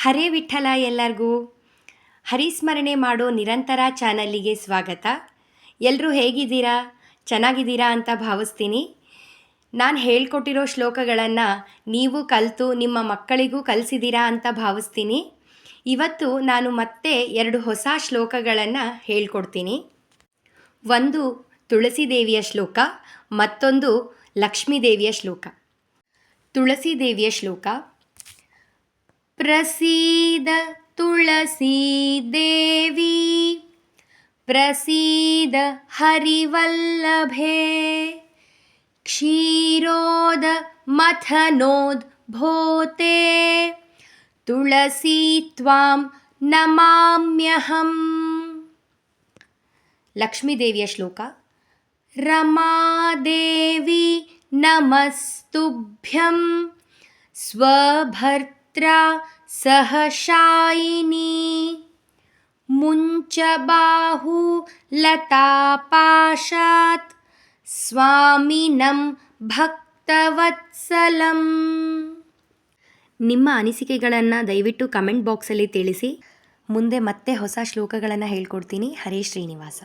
ಹರೇ ವಿಠಲ ಎಲ್ಲರಿಗೂ. ಹರಿಸ್ಮರಣೆ ಮಾಡೋ ನಿರಂತರ ಚಾನಲ್ಲಿಗೆ ಸ್ವಾಗತ. ಎಲ್ಲರೂ ಹೇಗಿದ್ದೀರಾ? ಚೆನ್ನಾಗಿದ್ದೀರಾ ಅಂತ ಭಾವಿಸ್ತೀನಿ. ನಾನು ಹೇಳ್ಕೊಟ್ಟಿರೋ ಶ್ಲೋಕಗಳನ್ನು ನೀವು ಕಲಿತು ನಿಮ್ಮ ಮಕ್ಕಳಿಗೂ ಕಲಿಸಿದ್ದೀರಾ ಅಂತ ಭಾವಿಸ್ತೀನಿ. ಇವತ್ತು ನಾನು ಮತ್ತೆ 2 ಹೊಸ ಶ್ಲೋಕಗಳನ್ನು ಹೇಳ್ಕೊಡ್ತೀನಿ. ಒಂದು ತುಳಸಿ ದೇವಿಯ ಶ್ಲೋಕ, ಮತ್ತೊಂದು ಲಕ್ಷ್ಮೀ ದೇವಿಯ ಶ್ಲೋಕ. ತುಳಸಿ ದೇವಿಯ ಶ್ಲೋಕ. ಪ್ರಸೀದ ತುಳಸಿ ದೇವಿ, ಪ್ರಸೀದ ಹರಿವಲ್ಲಭೆ, ಕ್ಷೀರೋದ ಮಥನೋದ್ಭೋತೆ, ತುಳಸಿ ತ್ವಾಂ ನಮಾಮ್ಯಹಂ. ಲಕ್ಷ್ಮೀ ದೇವಿಯ ಶ್ಲೋಕ. ರಮಾದೇವಿ ನಮಸ್ತುಭ್ಯಂ, ಸ್ವಭರ್ತ್ರಾ ಸಹಶಾಯಿನಿ, ಮುಂಚಬಾಹು ಲತಾಪಾಶಾತ್, ಸ್ವಾಮಿನಂ ಭಕ್ತವತ್ಸಲಂ. ನಿಮ್ಮ ಅನಿಸಿಕೆಗಳನ್ನು ದಯವಿಟ್ಟು ಕಮೆಂಟ್ ಬಾಕ್ಸಲ್ಲಿ ತಿಳಿಸಿ. ಮುಂದೆ ಮತ್ತೆ ಹೊಸ ಶ್ಲೋಕಗಳನ್ನು ಹೇಳ್ಕೊಡ್ತೀನಿ. ಹರೇ ಶ್ರೀನಿವಾಸ.